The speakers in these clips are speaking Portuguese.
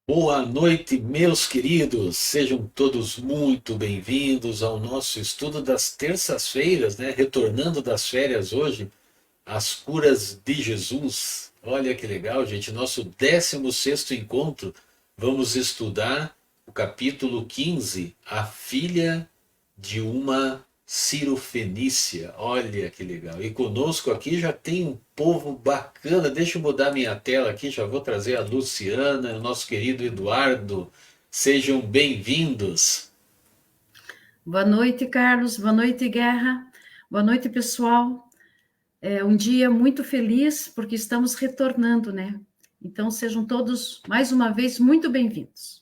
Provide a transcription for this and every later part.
Boa noite, meus queridos. Sejam todos muito bem-vindos ao nosso estudo das terças-feiras, né? Retornando das férias hoje, as curas de Jesus. Olha que legal, gente. Nosso 16º encontro. Vamos estudar o capítulo 15, a filha de uma cirofenícia. Olha que legal. E conosco aqui já tem um povo bacana. Deixa eu mudar minha tela aqui, já vou trazer a Luciana, o nosso querido Eduardo. Sejam bem-vindos. Boa noite, Carlos. Boa noite, Guerra. Boa noite, pessoal. É um dia muito feliz porque estamos retornando, né? Então, sejam todos, mais uma vez, muito bem-vindos.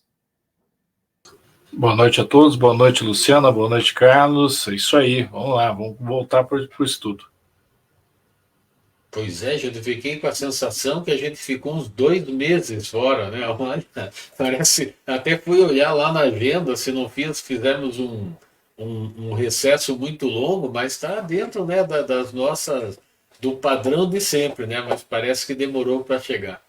Boa noite a todos, boa noite, Luciana, boa noite, Carlos. É isso aí, vamos lá, vamos voltar para o estudo. Pois é, gente, eu fiquei com a sensação que a gente ficou uns 2 meses fora, né? Olha, parece. Até fui olhar lá na agenda se não fizemos um recesso muito longo, mas está dentro, né, das nossas, do padrão de sempre, né? Mas parece que demorou para chegar.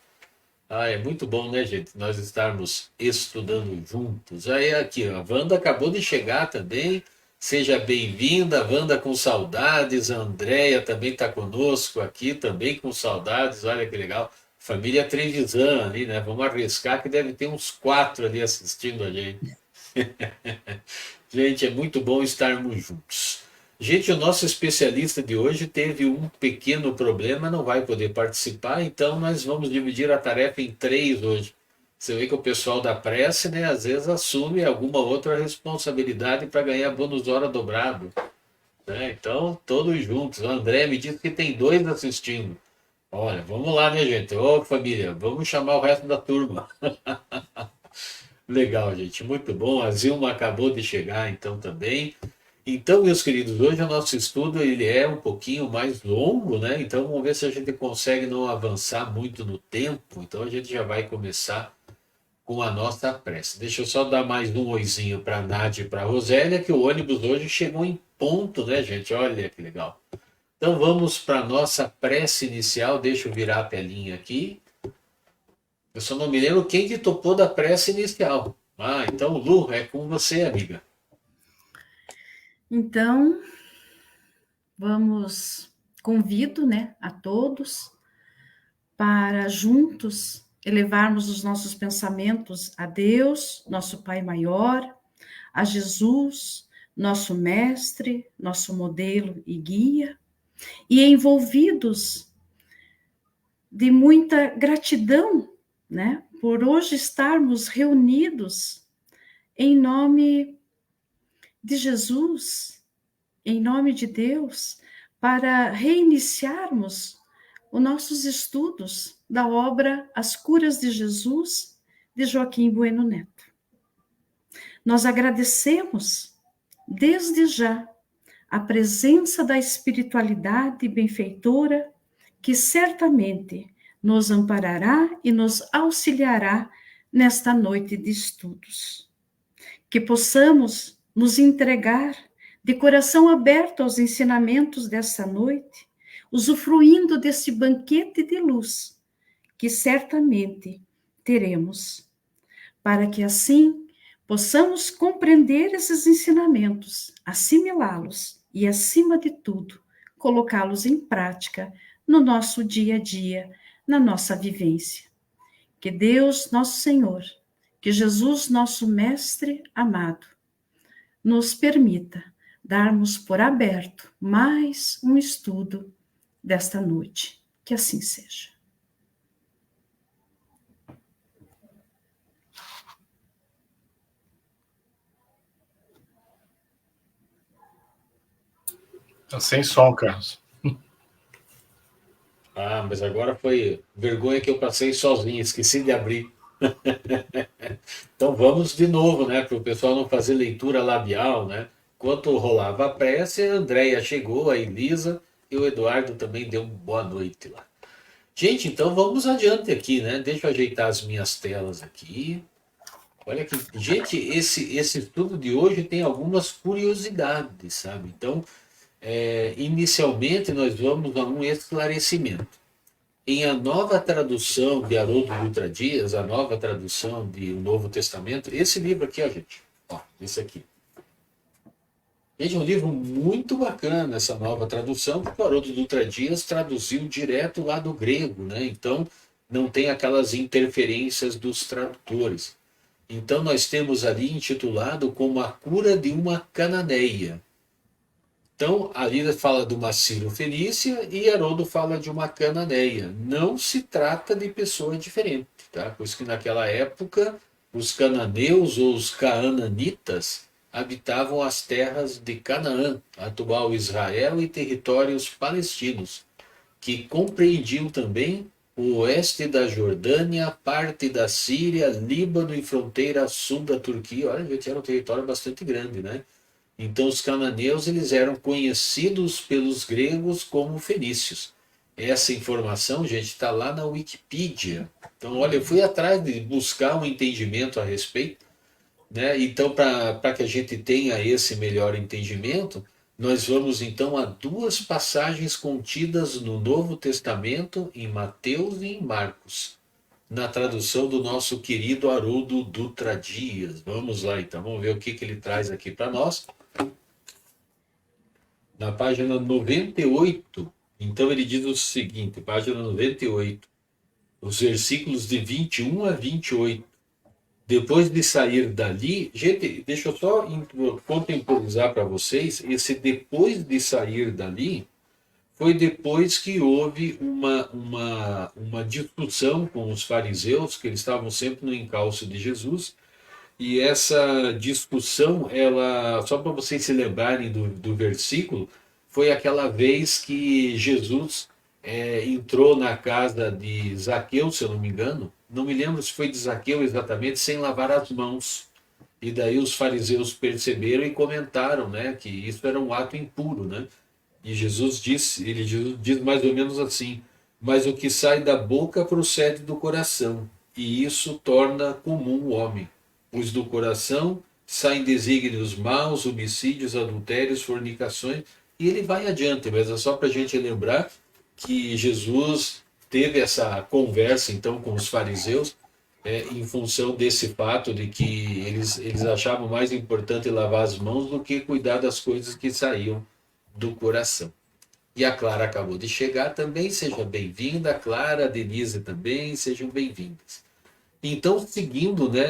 Ah, é muito bom, né, gente? Nós estarmos estudando juntos. Aí aqui, ó, a Wanda acabou de chegar também. Seja bem-vinda, Wanda com saudades. A Andréia também está conosco aqui, também com saudades. Olha que legal. Família Trevisan ali, né? Vamos arriscar que deve ter uns quatro ali assistindo a gente. Gente, é muito bom estarmos juntos. Gente, o nosso especialista de hoje teve um pequeno problema, não vai poder participar, então nós vamos dividir a tarefa em três hoje. Você vê que o pessoal da prece, né, às vezes assume alguma outra responsabilidade para ganhar bônus hora dobrado, né? Então, todos juntos. O André me disse que tem dois assistindo. Olha, vamos lá, né, gente? Ô, família, vamos chamar o resto da turma. Legal, gente, muito bom. A Zilma acabou de chegar, então também. Então, meus queridos, hoje o nosso estudo ele é um pouquinho mais longo, né? Então, vamos ver se a gente consegue não avançar muito no tempo. Então, a gente já vai começar com a nossa prece. Deixa eu só dar mais um oizinho para a Nádia e para a Rosélia, que o ônibus hoje chegou em ponto, né, gente? Olha que legal. Então, vamos para a nossa prece inicial. Deixa eu virar a telinha aqui. Eu só não me lembro quem que topou da prece inicial. Ah, então, Lu, é com você, amiga. Então, convido, né, a todos para juntos elevarmos os nossos pensamentos a Deus, nosso Pai maior, a Jesus, nosso mestre, nosso modelo e guia, e envolvidos de muita gratidão, né, por hoje estarmos reunidos em nome de Jesus, em nome de Deus, para reiniciarmos os nossos estudos da obra As Curas de Jesus, de Joaquim Bueno Neto. Nós agradecemos, desde já, a presença da espiritualidade benfeitora, que certamente nos amparará e nos auxiliará nesta noite de estudos. Que possamos nos entregar de coração aberto aos ensinamentos dessa noite, usufruindo desse banquete de luz que certamente teremos, para que assim possamos compreender esses ensinamentos, assimilá-los e, acima de tudo, colocá-los em prática no nosso dia a dia, na nossa vivência. Que Deus, nosso Senhor, que Jesus, nosso Mestre amado, nos permita darmos por aberto mais um estudo desta noite. Que assim seja. Tá sem som, Carlos. Ah, mas agora foi vergonha que eu passei sozinho, esqueci de abrir. Então vamos de novo, né? Para o pessoal não fazer leitura labial, né? Enquanto rolava a prece, a Andréia chegou, a Elisa e o Eduardo também deu uma boa noite lá. Gente, então vamos adiante aqui, né? Deixa eu ajeitar as minhas telas aqui. Olha que, gente, esse estudo de hoje tem algumas curiosidades, sabe? Então, inicialmente nós vamos a um esclarecimento. Em a nova tradução de Haroldo Dutra Dias, a nova tradução de O Novo Testamento, esse livro aqui, ó, gente, ó, esse aqui. Gente, é um livro muito bacana, essa nova tradução, porque o Haroldo Dutra Dias traduziu direto lá do grego, né? Então, não tem aquelas interferências dos tradutores. Então, nós temos ali intitulado como A Cura de uma Cananeia. Então, ali fala de uma Ciro-fenícia e Haroldo fala de uma cananeia. Não se trata de pessoa diferente, tá? Pois que naquela época os cananeus ou os caananitas habitavam as terras de Canaã, atual Israel e territórios palestinos, que compreendiam também o oeste da Jordânia, parte da Síria, Líbano e fronteira sul da Turquia. Olha, gente, era um território bastante grande, né? Então os cananeus eles eram conhecidos pelos gregos como fenícios. Essa informação, gente, está lá na Wikipedia. Então, olha, eu fui atrás de buscar um entendimento a respeito, né? Então, para que a gente tenha esse melhor entendimento, nós vamos então a duas passagens contidas no Novo Testamento, em Mateus e em Marcos, na tradução do nosso querido Haroldo Dutra Dias. Vamos lá então, vamos ver o que ele traz aqui para nós. Na página 98, então ele diz o seguinte, página 98, os versículos de 21 a 28. Depois de sair dali, gente, deixa eu só contemporizar para vocês, esse depois de sair dali, foi depois que houve uma discussão com os fariseus, que eles estavam sempre no encalço de Jesus, e essa discussão, ela, só para vocês se lembrarem do versículo, foi aquela vez que Jesus entrou na casa de Zaqueu, se eu não me engano, não me lembro se foi de Zaqueu exatamente, sem lavar as mãos. E daí os fariseus perceberam e comentaram, né, que isso era um ato impuro, né? E Jesus diz mais ou menos assim: mas o que sai da boca procede do coração, e isso torna comum o homem. Pois do coração saem desígnios maus, homicídios, adultérios, fornicações, e ele vai adiante, mas é só para a gente lembrar que Jesus teve essa conversa então com os fariseus em função desse fato de que eles achavam mais importante lavar as mãos do que cuidar das coisas que saíam do coração. E a Clara acabou de chegar também, seja bem-vinda. A Clara, a Denise também, sejam bem-vindas. Então, seguindo, né,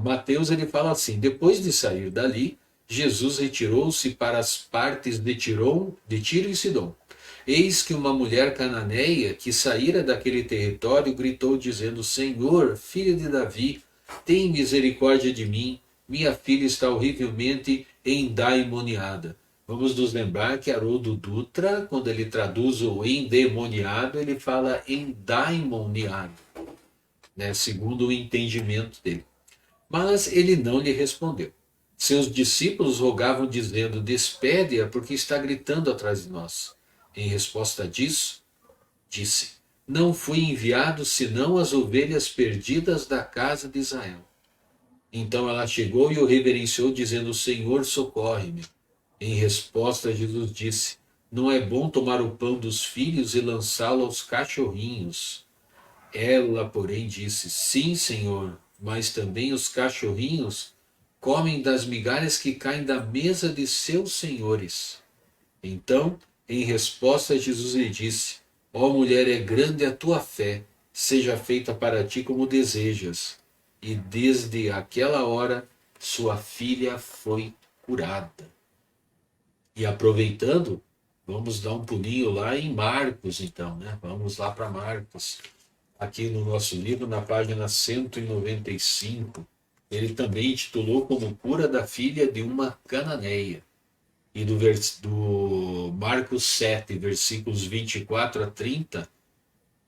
Mateus ele fala assim: depois de sair dali, Jesus retirou-se para as partes de Tiro e Sidom. Eis que uma mulher cananeia que saíra daquele território gritou dizendo: Senhor, filho de Davi, tem misericórdia de mim, minha filha está horrivelmente endemoniada. Vamos nos lembrar que Haroldo Dutra, quando ele traduz o endemoniado, ele fala endemoniado, né, segundo o entendimento dele. Mas ele não lhe respondeu. Seus discípulos rogavam, dizendo: despede-a, porque está gritando atrás de nós. Em resposta disso, disse: não fui enviado senão as ovelhas perdidas da casa de Israel. Então ela chegou e o reverenciou, dizendo: Senhor, socorre-me. Em resposta, Jesus disse: não é bom tomar o pão dos filhos e lançá-lo aos cachorrinhos. Ela, porém, disse: sim, Senhor, mas também os cachorrinhos comem das migalhas que caem da mesa de seus senhores. Então, em resposta, Jesus lhe disse: ó mulher, é grande a tua fé, seja feita para ti como desejas. E desde aquela hora, sua filha foi curada. E aproveitando, vamos dar um pulinho lá em Marcos, então, né? Vamos lá para Marcos. Aqui no nosso livro, na página 195, ele também intitulou como Cura da Filha de uma Cananeia. E do Marcos 7, versículos 24 a 30,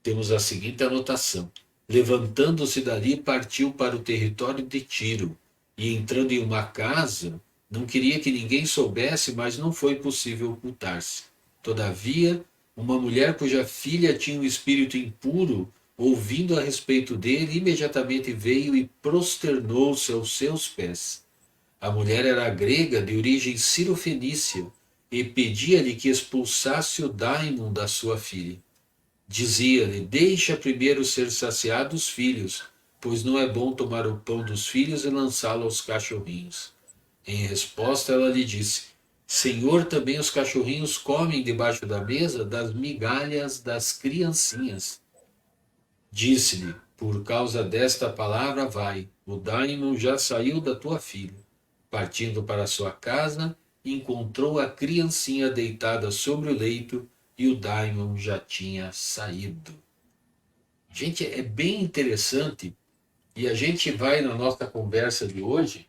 temos a seguinte anotação: levantando-se dali, partiu para o território de Tiro, e entrando em uma casa, não queria que ninguém soubesse, mas não foi possível ocultar-se. Todavia, uma mulher cuja filha tinha um espírito impuro, ouvindo a respeito dele, imediatamente veio e prosternou-se aos seus pés. A mulher era grega, de origem cirofenícia, e pedia-lhe que expulsasse o daimon da sua filha. Dizia-lhe: deixa primeiro ser saciado os filhos, pois não é bom tomar o pão dos filhos e lançá-lo aos cachorrinhos. Em resposta, ela lhe disse: Senhor, também os cachorrinhos comem debaixo da mesa das migalhas das criancinhas. Disse-lhe: por causa desta palavra, vai, o daimon já saiu da tua filha. Partindo para sua casa, encontrou a criancinha deitada sobre o leito e o daimon já tinha saído. Gente, é bem interessante e a gente vai na nossa conversa de hoje,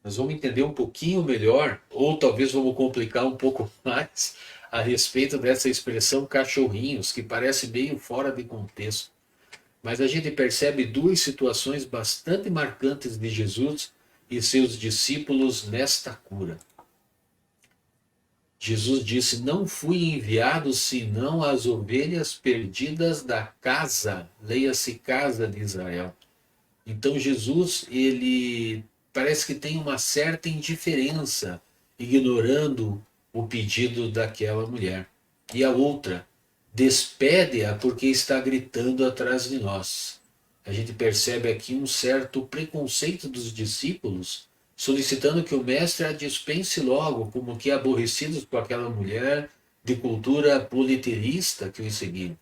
nós vamos entender um pouquinho melhor, ou talvez vamos complicar um pouco mais a respeito dessa expressão cachorrinhos, que parece meio fora de contexto. Mas a gente percebe duas situações bastante marcantes de Jesus e seus discípulos nesta cura. Jesus disse: não fui enviado senão às ovelhas perdidas da casa, leia-se casa de Israel. Então Jesus, ele parece que tem uma certa indiferença, ignorando o pedido daquela mulher. E a outra, despede-a porque está gritando atrás de nós. A gente percebe aqui um certo preconceito dos discípulos, solicitando que o mestre a dispense logo, como que aborrecidos com aquela mulher de cultura politeísta que os seguiam.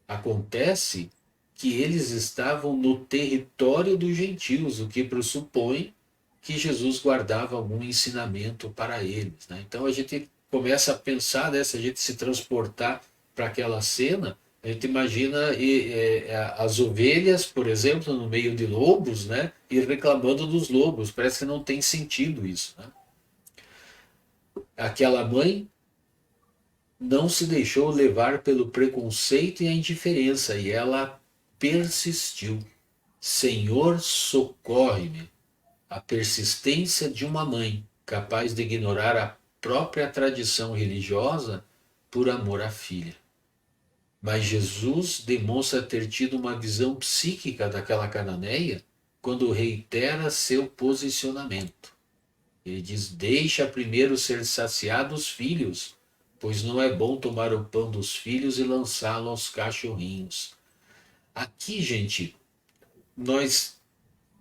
Acontece que eles estavam no território dos gentios, o que pressupõe que Jesus guardava algum ensinamento para eles, né? Então a gente começa a pensar, né, se a gente se transportar para aquela cena, a gente imagina as ovelhas, por exemplo, no meio de lobos, né, e reclamando dos lobos. Parece que não tem sentido isso, né? Aquela mãe não se deixou levar pelo preconceito e a indiferença, e ela persistiu. Senhor, socorre-me. A persistência de uma mãe capaz de ignorar a própria tradição religiosa por amor à filha. Mas Jesus demonstra ter tido uma visão psíquica daquela cananeia quando reitera seu posicionamento. Ele diz: deixa primeiro ser saciados os filhos, pois não é bom tomar o pão dos filhos e lançá-lo aos cachorrinhos. Aqui, gente, nós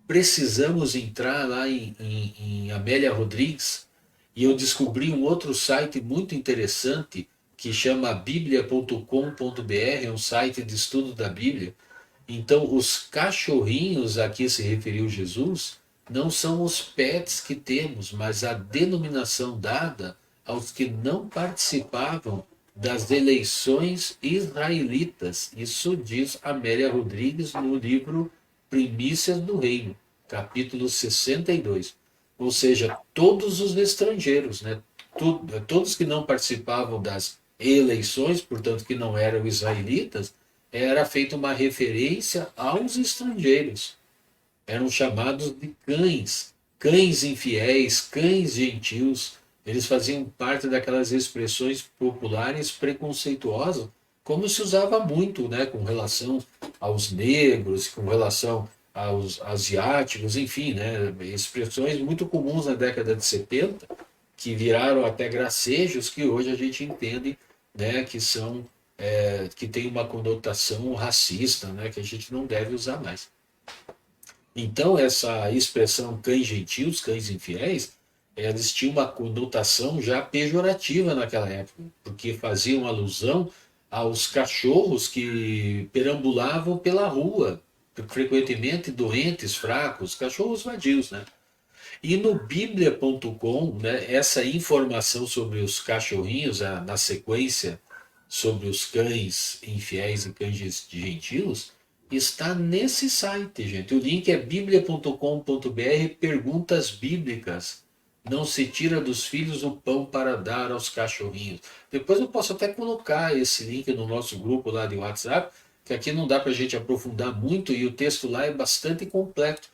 precisamos entrar lá em Amélia Rodrigues, e eu descobri um outro site muito interessante que chama biblia.com.br, é um site de estudo da Bíblia. Então, os cachorrinhos a que se referiu Jesus não são os pets que temos, mas a denominação dada aos que não participavam das eleições israelitas. Isso diz Amélia Rodrigues no livro Primícias do Reino, capítulo 62. Ou seja, todos os estrangeiros, né? Todos que não participavam das eleições, portanto que não eram israelitas, era feita uma referência aos estrangeiros. Eram chamados de cães, cães infiéis, cães gentios. Eles faziam parte daquelas expressões populares preconceituosas, como se usava muito, né, com relação aos negros, com relação aos asiáticos, enfim, né, expressões muito comuns na década de 70, que viraram até gracejos que hoje a gente entende, né, que são que tem uma conotação racista, né, que a gente não deve usar mais. Então essa expressão cães gentios, cães infiéis, eles tinham uma conotação já pejorativa naquela época, porque faziam alusão aos cachorros que perambulavam pela rua, frequentemente doentes, fracos, cachorros vadios, né? E no biblia.com, né, essa informação sobre os cachorrinhos, na sequência sobre os cães infiéis e cães gentios, está nesse site, gente. O link é biblia.com.br, perguntas bíblicas. Não se tira dos filhos o pão para dar aos cachorrinhos. Depois eu posso até colocar esse link no nosso grupo lá de WhatsApp, que aqui não dá para a gente aprofundar muito e o texto lá é bastante completo.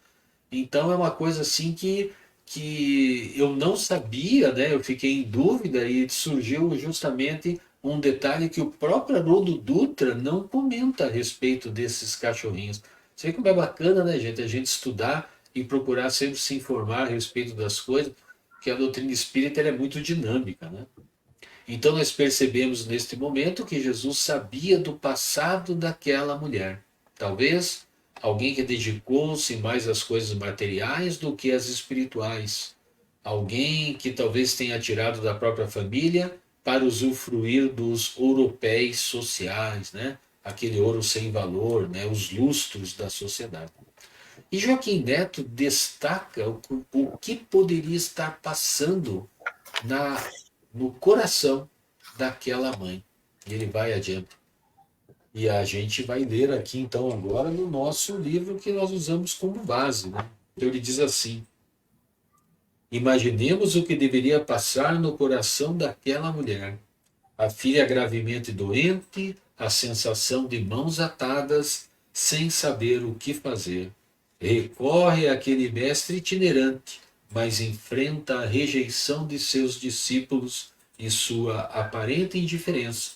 Então é uma coisa assim que eu não sabia, né? Eu fiquei em dúvida e surgiu justamente um detalhe que o próprio Haroldo Dutra não comenta a respeito desses cachorrinhos. Você vê como é bacana, né, gente? A gente estudar e procurar sempre se informar a respeito das coisas, que a doutrina espírita ela é muito dinâmica, né? Então nós percebemos neste momento que Jesus sabia do passado daquela mulher. Talvez alguém que dedicou-se mais às coisas materiais do que às espirituais. Alguém que talvez tenha tirado da própria família para usufruir dos ouropéis sociais, né? Aquele ouro sem valor, né? Os lustros da sociedade. E Joaquim Neto destaca o que poderia estar passando na, no coração daquela mãe. E ele vai adiante. E a gente vai ler aqui então agora no nosso livro que nós usamos como base, né? Então ele diz assim: imaginemos o que deveria passar no coração daquela mulher. A filha gravemente doente, a sensação de mãos atadas, sem saber o que fazer. Recorre àquele mestre itinerante, mas enfrenta a rejeição de seus discípulos e sua aparente indiferença,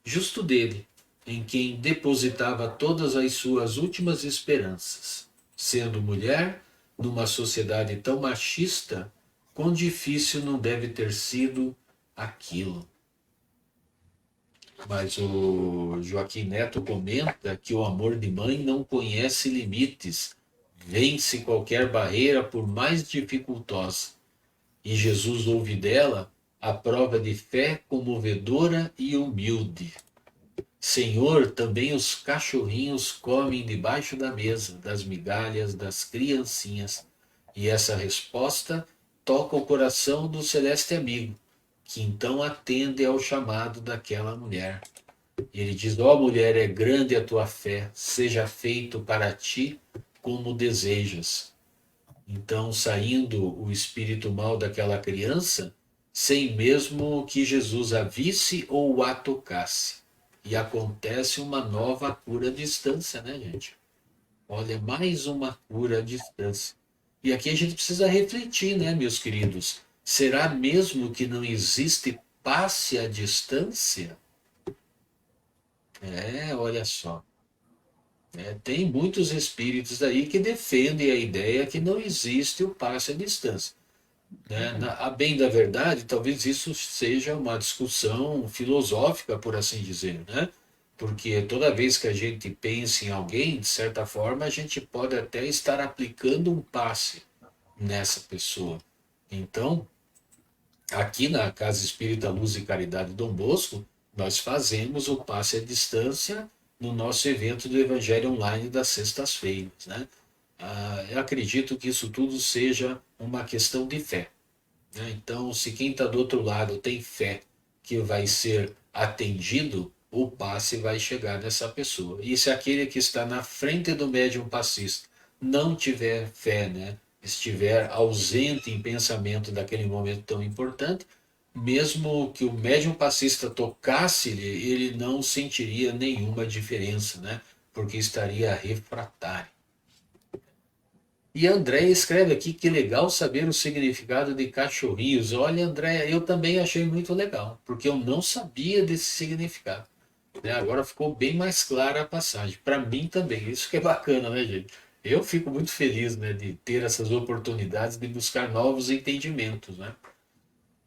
justo dele, em quem depositava todas as suas últimas esperanças. Sendo mulher, numa sociedade tão machista, quão difícil não deve ter sido aquilo. Mas o Joaquim Neto comenta que o amor de mãe não conhece limites, vence qualquer barreira por mais dificultosa. E Jesus ouve dela a prova de fé comovedora e humilde. Senhor, também os cachorrinhos comem debaixo da mesa, das migalhas das criancinhas. E essa resposta toca o coração do celeste amigo, que então atende ao chamado daquela mulher. E ele diz: ó mulher, é grande a tua fé, seja feito para ti como desejas. Então, saindo o espírito mal daquela criança, sem mesmo que Jesus a visse ou a tocasse. E acontece uma nova cura à distância, né, gente? Olha, mais uma cura à distância. E aqui a gente precisa refletir, né, meus queridos? Será mesmo que não existe passe à distância? Olha só. Tem muitos espíritos aí que defendem a ideia que não existe o passe à distância. Né? A bem da verdade, talvez isso seja uma discussão filosófica, por assim dizer, né? Porque toda vez que a gente pensa em alguém, de certa forma, a gente pode até estar aplicando um passe nessa pessoa. Então, aqui na Casa Espírita Luz e Caridade Dom Bosco, nós fazemos o passe à distância no nosso evento do Evangelho Online das sextas-feiras, né? Eu acredito que isso tudo seja uma questão de fé, né? Então, se quem está do outro lado tem fé que vai ser atendido, o passe vai chegar nessa pessoa. E se aquele que está na frente do médium passista não tiver fé, né? Estiver ausente em pensamento daquele momento tão importante, mesmo que o médium passista tocasse-lhe, ele não sentiria nenhuma diferença, né? Porque estaria refratário. E André escreve aqui que legal saber o significado de cachorrinhos. Olha, André, eu também achei muito legal, porque eu não sabia desse significado. Né? Agora ficou bem mais clara a passagem. Para mim também, isso que é bacana, né, gente? Eu fico muito feliz, né, de ter essas oportunidades de buscar novos entendimentos, né?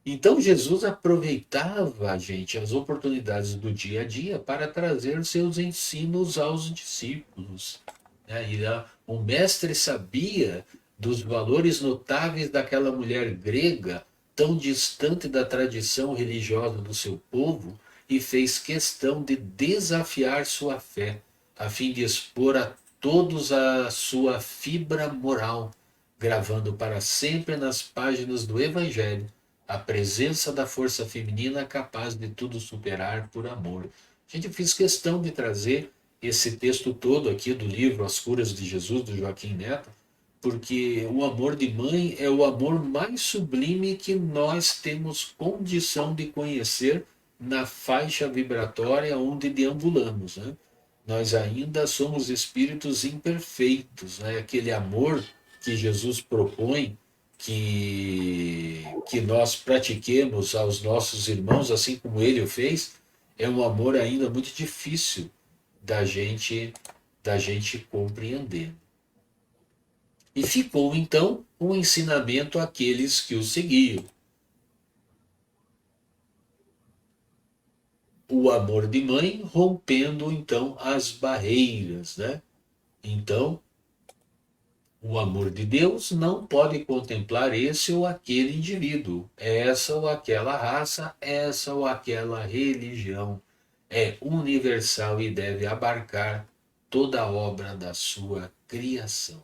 Então Jesus aproveitava, gente, as oportunidades do dia a dia para trazer seus ensinos aos discípulos, né? O mestre sabia dos valores notáveis daquela mulher grega, tão distante da tradição religiosa do seu povo, e fez questão de desafiar sua fé, a fim de expor a todos a sua fibra moral, gravando para sempre nas páginas do Evangelho a presença da força feminina capaz de tudo superar por amor. A gente fez questão de trazer esse texto todo aqui do livro As Curas de Jesus, do Joaquim Neto, porque o amor de mãe é o amor mais sublime que nós temos condição de conhecer na faixa vibratória onde deambulamos, né? Nós ainda somos espíritos imperfeitos, né? Aquele amor que Jesus propõe que nós pratiquemos aos nossos irmãos, assim como ele o fez, é um amor ainda muito difícil da gente compreender. E ficou então um ensinamento àqueles que o seguiam. o amor de mãe rompendo então as barreiras, né? Então, o amor de Deus não pode contemplar esse ou aquele indivíduo, essa ou aquela raça, essa ou aquela religião. É universal e deve abarcar toda a obra da sua criação.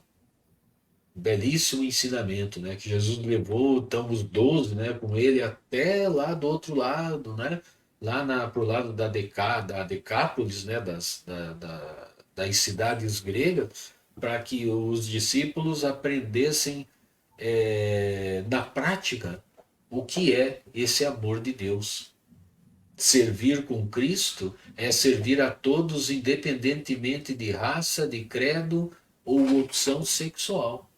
Belíssimo ensinamento, né? Que Jesus levou então os 12, né, com ele até lá do outro lado, né? Lá pro lado da Decápolis, né? Das cidades gregas, para que os discípulos aprendessem na prática o que é esse amor de Deus. Servir com Cristo é servir a todos, independentemente de raça, de credo ou opção sexual.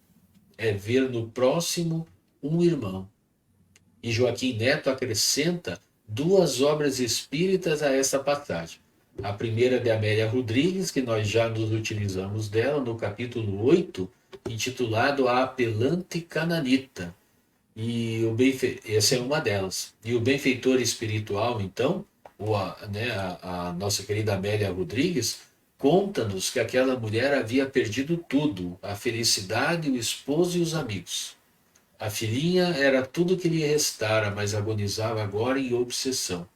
É ver no próximo um irmão. E Joaquim Neto acrescenta duas obras espíritas a essa passagem. A primeira de Amélia Rodrigues, que nós já nos utilizamos dela no capítulo 8, intitulado A Apelante Cananita. E essa é uma delas. E o benfeitor espiritual, então, a nossa querida Amélia Rodrigues, conta-nos que aquela mulher havia perdido tudo: a felicidade, o esposo e os amigos. A filhinha era tudo que lhe restara, mas agonizava agora em obsessão.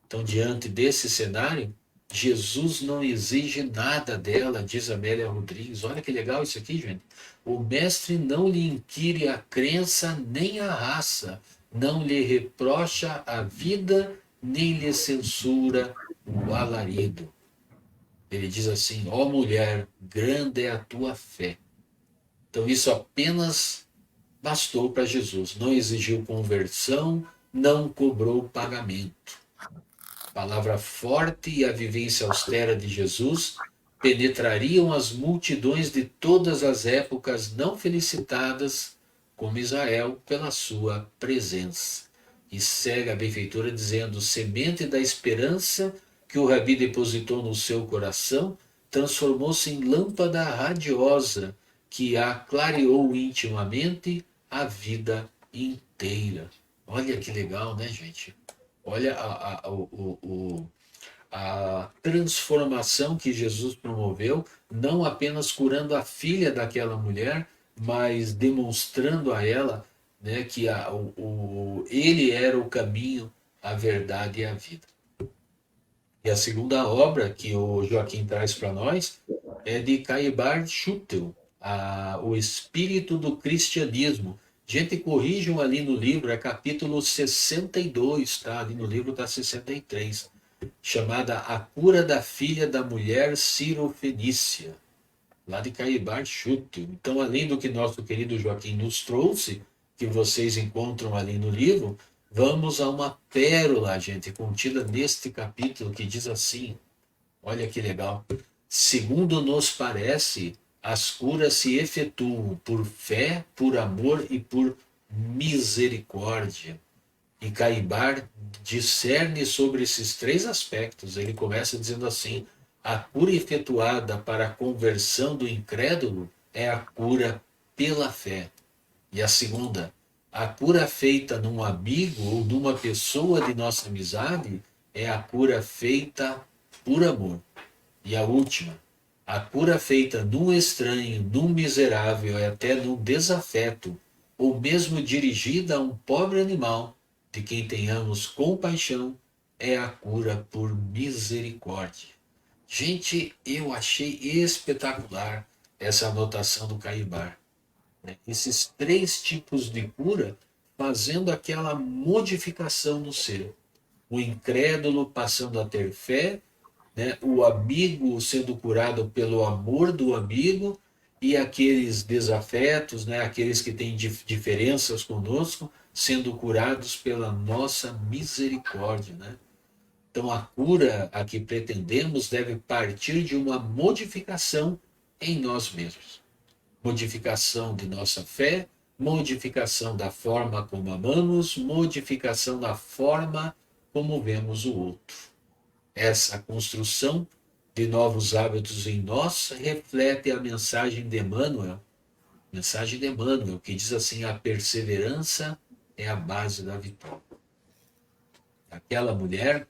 Então, diante desse cenário, Jesus não exige nada dela, diz Amélia Rodrigues. Olha que legal isso aqui, gente. O mestre não lhe inquire a crença nem a raça, não lhe reprocha a vida, nem lhe censura o alarido. Ele diz assim: ó mulher, grande é a tua fé. Então isso apenas bastou para Jesus. Não exigiu conversão, não cobrou pagamento. Palavra forte e a vivência austera de Jesus penetrariam as multidões de todas as épocas não felicitadas, como Israel, pela sua presença. E segue a benfeitora dizendo: semente da esperança que o Rabi depositou no seu coração transformou-se em lâmpada radiosa que a clareou intimamente a vida inteira. Olha que legal, né, gente? Olha a transformação que Jesus promoveu, não apenas curando a filha daquela mulher, mas demonstrando a ela, né, que ele era o caminho, a verdade e a vida. E a segunda obra que o Joaquim traz para nós é de Caibar Schutel, O Espírito do Cristianismo. Gente, corrijam ali no livro, é capítulo 62, tá? Ali no livro está 63, chamada A Cura da Filha da Mulher Cirofenícia, lá de Caibar Schutel. Então, além do que nosso querido Joaquim nos trouxe, que vocês encontram ali no livro, vamos a uma pérola, gente, contida neste capítulo, que diz assim, olha que legal: segundo nos parece, as curas se efetuam por fé, por amor e por misericórdia. E Caibar discerne sobre esses três aspectos. Ele começa dizendo assim: a cura efetuada para a conversão do incrédulo é a cura pela fé. E a segunda, a cura feita num amigo ou numa pessoa de nossa amizade é a cura feita por amor. E a última, a cura feita num estranho, num miserável e até num desafeto, ou mesmo dirigida a um pobre animal, de quem tenhamos compaixão, é a cura por misericórdia. Gente, eu achei espetacular essa anotação do Caibar. Esses três tipos de cura fazendo aquela modificação no ser. O incrédulo passando a ter fé, né? O amigo sendo curado pelo amor do amigo, e aqueles desafetos, né? Aqueles que têm diferenças conosco, sendo curados pela nossa misericórdia. Né? Então a cura a que pretendemos deve partir de uma modificação em nós mesmos. Modificação de nossa fé, modificação da forma como amamos, modificação da forma como vemos o outro. Essa construção de novos hábitos em nós reflete a mensagem de Emmanuel, que diz assim: a perseverança é a base da vitória. Aquela mulher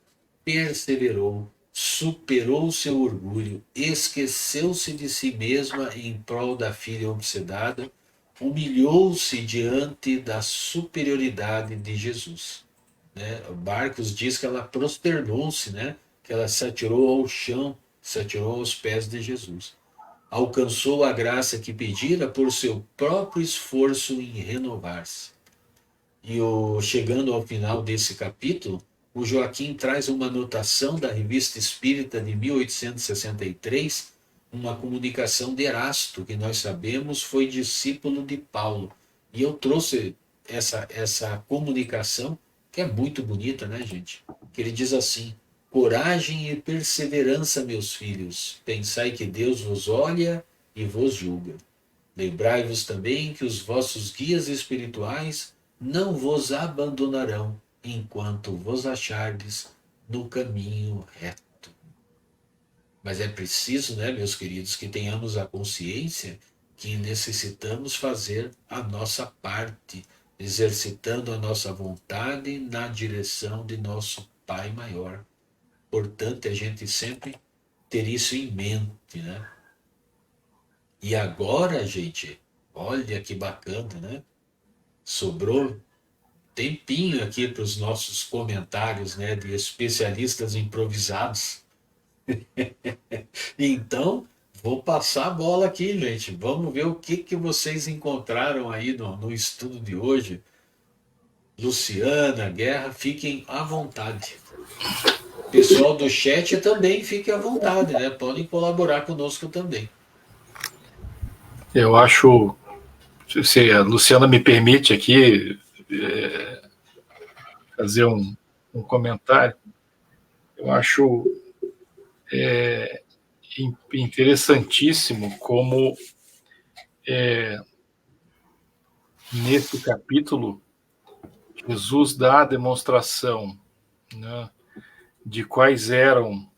perseverou, superou seu orgulho, esqueceu-se de si mesma em prol da filha obsedada, humilhou-se diante da superioridade de Jesus. Né? Marcos diz que ela prosternou-se, né? Que ela se atirou ao chão, se atirou aos pés de Jesus. Alcançou a graça que pedira por seu próprio esforço em renovar-se. E chegando ao final desse capítulo, o Joaquim traz uma anotação da Revista Espírita de 1863, uma comunicação de Erasto, que nós sabemos foi discípulo de Paulo. E eu trouxe essa comunicação, que é muito bonita, né, gente? Que ele diz assim: coragem e perseverança, meus filhos, pensai que Deus vos olha e vos julga. Lembrai-vos também que os vossos guias espirituais não vos abandonarão enquanto vos achardes no caminho reto. Mas é preciso, né, meus queridos, que tenhamos a consciência que necessitamos fazer a nossa parte, exercitando a nossa vontade na direção de nosso Pai Maior. Portanto, a gente sempre ter isso em mente, né? E agora, gente, olha que bacana, né? Sobrou tempinho aqui para os nossos comentários, né, de especialistas improvisados. Então, vou passar a bola aqui, gente. Vamos ver o que vocês encontraram aí no estudo de hoje. Luciana, Guerra, fiquem à vontade. Pessoal do chat também fiquem à vontade, né? Podem colaborar conosco também. Eu acho, se a Luciana me permite aqui fazer um comentário, eu acho interessantíssimo como nesse capítulo Jesus dá a demonstração, né, de quais eram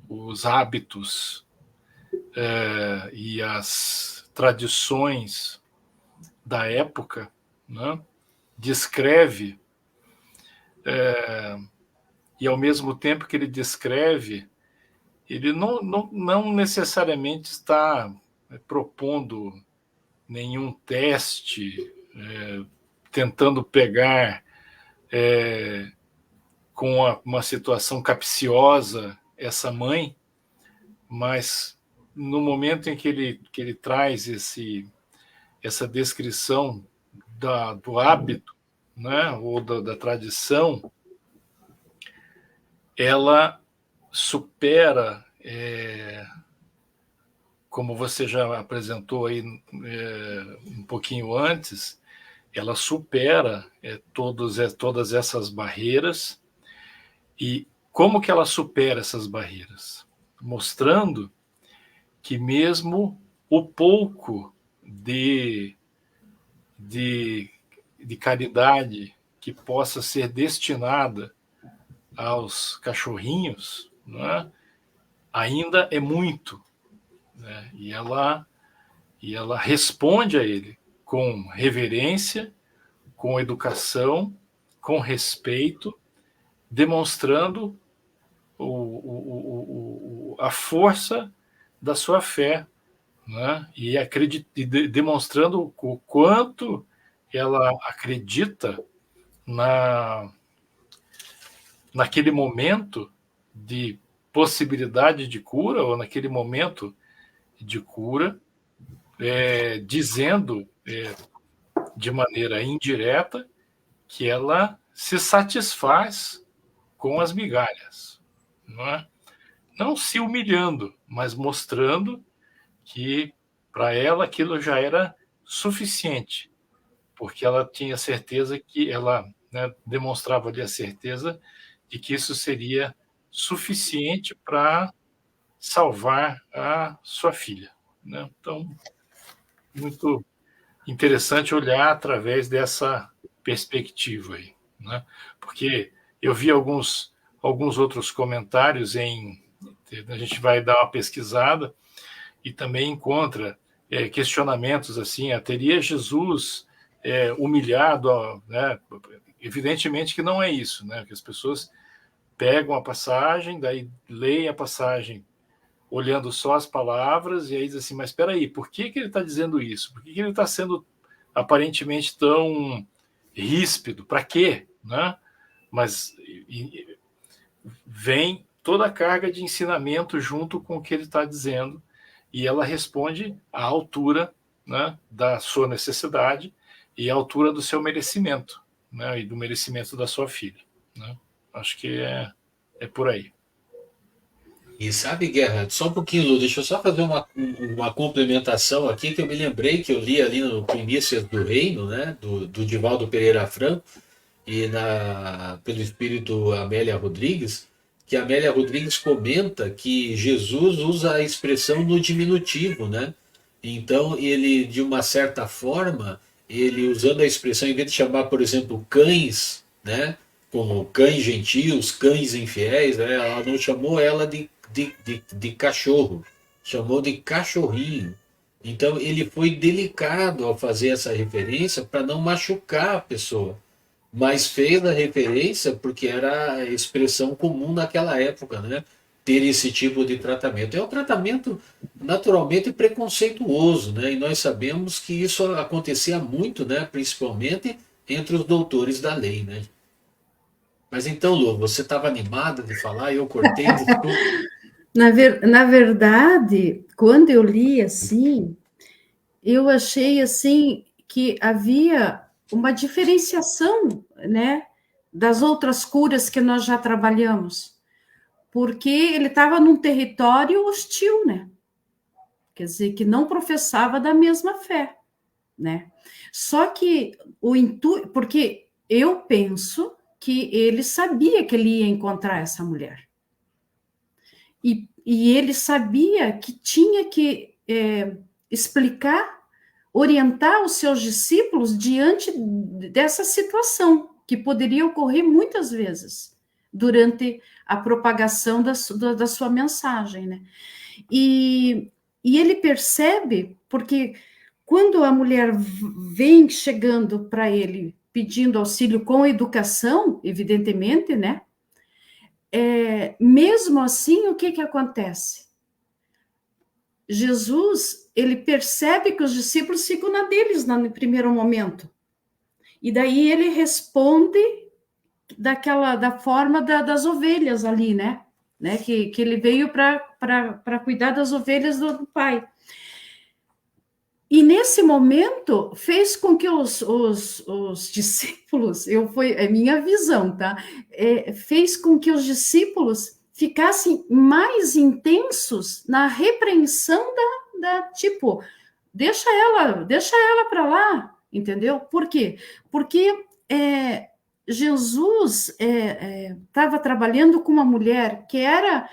os hábitos e as tradições da época, né? Descreve, e ao mesmo tempo que ele descreve, ele não necessariamente está propondo nenhum teste, tentando pegar com uma situação capciosa essa mãe, mas no momento em que ele traz essa descrição do hábito, né, ou da tradição, ela supera, como você já apresentou aí um pouquinho antes, ela supera todas essas barreiras. E como que ela supera essas barreiras? Mostrando que mesmo o pouco de caridade que possa ser destinada aos cachorrinhos, né, ainda é muito, né? E ela responde a ele com reverência, com educação, com respeito, demonstrando a força da sua fé, né? E demonstrando o quanto ela acredita naquele momento de possibilidade de cura, ou naquele momento de cura, dizendo de maneira indireta que ela se satisfaz com as migalhas, não é? Não se humilhando, mas mostrando que para ela aquilo já era suficiente, porque ela tinha certeza que ela, né, demonstrava ali a certeza de que isso seria suficiente para salvar a sua filha, né? Então, muito interessante olhar através dessa perspectiva aí, né? Porque eu vi alguns outros comentários a gente vai dar uma pesquisada e também encontra questionamentos assim: teria Jesus humilhado, né? Evidentemente que não é isso, né? Que as pessoas pegam a passagem, daí leem a passagem olhando só as palavras, e aí diz assim, mas espera aí, por que ele está dizendo isso? Por que ele está sendo aparentemente tão ríspido? Para quê? Né? Mas vem toda a carga de ensinamento junto com o que ele está dizendo, e ela responde à altura, né, da sua necessidade e à altura do seu merecimento, né, e do merecimento da sua filha. Né? Acho que é por aí. E sabe, Guerra, só um pouquinho, Lu, deixa eu só fazer uma complementação aqui, que eu me lembrei que eu li ali no Primícias do Reino, né, do Divaldo Pereira Franco, e pelo espírito Amélia Rodrigues, que a Amélia Rodrigues comenta que Jesus usa a expressão no diminutivo, né? Então, ele, de uma certa forma, ele usando a expressão, em vez de chamar, por exemplo, cães, né? Como cães gentios, cães infiéis, né? Ela não chamou ela de cachorro, chamou de cachorrinho. Então, ele foi delicado ao fazer essa referência para não machucar a pessoa, mas fez a referência porque era a expressão comum naquela época, né? Ter esse tipo de tratamento. É um tratamento naturalmente preconceituoso, né? E nós sabemos que isso acontecia muito, né? Principalmente entre os doutores da lei, né? Mas então, Lu, você estava animada de falar, eu cortei, desculpa. Na verdade, quando eu li assim, eu achei assim que havia uma diferenciação, né, das outras curas que nós já trabalhamos, porque ele estava num território hostil, né? Quer dizer, que não professava da mesma fé, né? Só que o intuito, porque eu penso que ele sabia que ele ia encontrar essa mulher. E ele sabia que tinha que explicar, orientar os seus discípulos diante dessa situação, que poderia ocorrer muitas vezes durante a propagação da sua mensagem, né? E ele percebe, porque quando a mulher vem chegando para ele pedindo auxílio com educação, evidentemente, né? Mesmo assim, o que acontece? Jesus, ele percebe que os discípulos ficam na deles no primeiro momento. E daí ele responde da forma das ovelhas ali, né? Que ele veio para cuidar das ovelhas do Pai. E nesse momento fez com que os discípulos, é minha visão, tá? Fez com que os discípulos ficassem mais intensos na repreensão tipo, deixa ela para lá, entendeu? Por quê? Porque Jesus estava trabalhando com uma mulher que era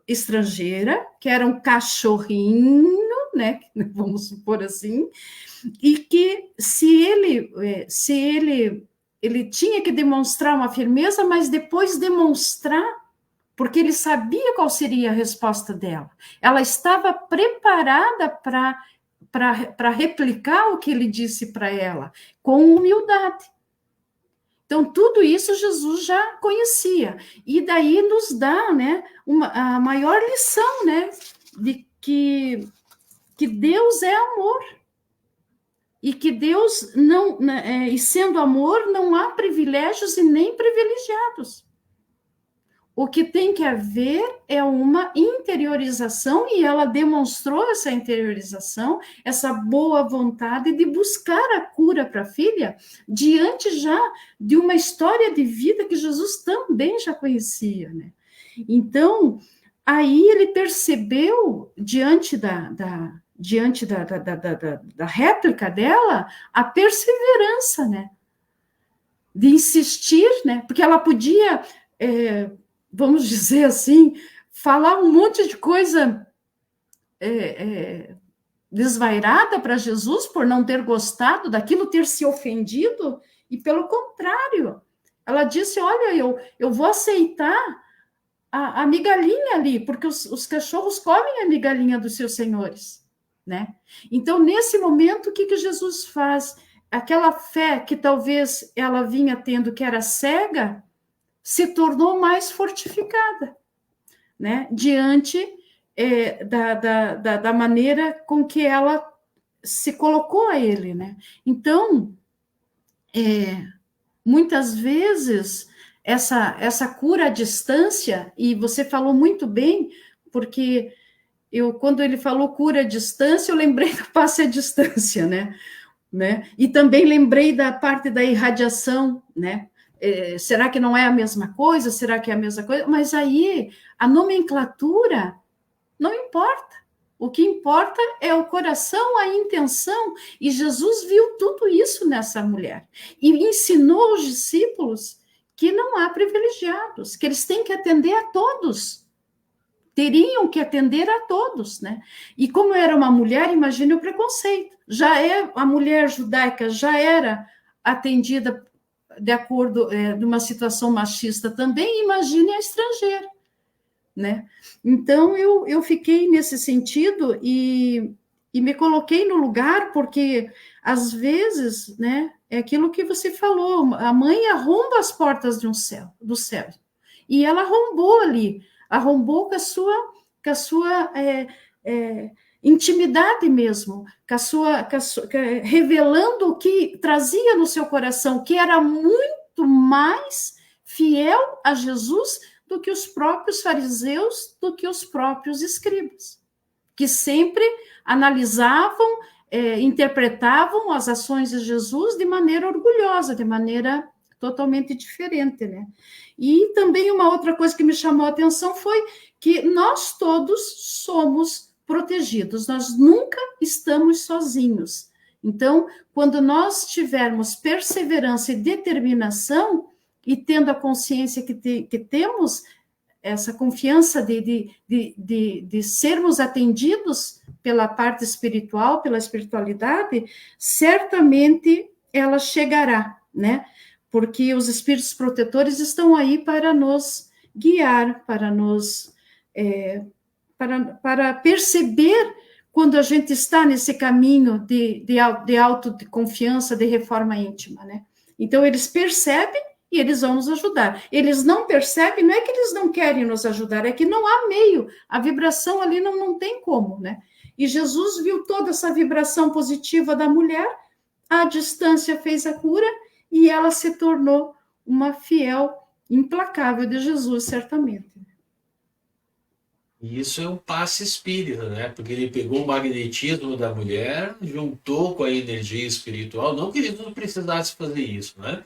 estrangeira, que era um cachorrinho, né? Vamos supor assim, e que se ele tinha que demonstrar uma firmeza, mas depois demonstrar, porque ele sabia qual seria a resposta dela. Ela estava preparada para replicar o que ele disse para ela, com humildade. Então, tudo isso Jesus já conhecia. E daí nos dá, né, a maior lição, né, de que Deus é amor. E que Deus não, e sendo amor, não há privilégios e nem privilegiados. O que tem que haver é uma interiorização, e ela demonstrou essa interiorização, essa boa vontade de buscar a cura para a filha, diante já de uma história de vida que Jesus também já conhecia, né? Então, aí ele percebeu, diante da réplica dela, a perseverança, né? De insistir, né? Porque ela podia... vamos dizer assim, falar um monte de coisa desvairada para Jesus por não ter gostado daquilo, ter se ofendido, e pelo contrário, ela disse, olha, eu vou aceitar a migalhinha ali, porque os cachorros comem a migalhinha dos seus senhores. né? Então, nesse momento, o que Jesus faz? Aquela fé que talvez ela vinha tendo, que era cega, se tornou mais fortificada, né? Diante da maneira com que ela se colocou a ele, né? Então, muitas vezes, essa cura à distância, e você falou muito bem, porque quando ele falou cura à distância, eu lembrei do passe à distância, né? E também lembrei da parte da irradiação, né? Será que não é a mesma coisa? Será que é a mesma coisa? Mas aí, a nomenclatura não importa. O que importa é o coração, a intenção. E Jesus viu tudo isso nessa mulher. E ensinou aos discípulos que não há privilegiados, que eles têm que atender a todos. Teriam que atender a todos, né? E como era uma mulher, imagine o preconceito. A mulher judaica já era atendida de acordo numa situação machista também, imagine a estrangeira, né? Então eu fiquei nesse sentido e me coloquei no lugar, porque às vezes, né, é aquilo que você falou, a mãe arromba as portas do céu, e ela arrombou com a sua intimidade mesmo, revelando o que trazia no seu coração, que era muito mais fiel a Jesus do que os próprios fariseus, do que os próprios escribas, que sempre analisavam, interpretavam as ações de Jesus de maneira orgulhosa, de maneira totalmente diferente, né? E também uma outra coisa que me chamou a atenção foi que nós todos somos protegidos, nós nunca estamos sozinhos. Então, quando nós tivermos perseverança e determinação, e tendo a consciência que temos essa confiança de sermos atendidos pela parte espiritual, pela espiritualidade, certamente ela chegará, né? Porque os espíritos protetores estão aí para nos guiar, para nos para perceber quando a gente está nesse caminho de autoconfiança, de reforma íntima, né? Então, eles percebem e eles vão nos ajudar. Eles não percebem, não é que eles não querem nos ajudar, é que não há meio, a vibração ali não tem como, né? E Jesus viu toda essa vibração positiva da mulher, à distância fez a cura, e ela se tornou uma fiel, implacável de Jesus, certamente. E isso é um passe espírita, né? Porque ele pegou o magnetismo da mulher, juntou com a energia espiritual. Não que Jesus não precisasse fazer isso, né?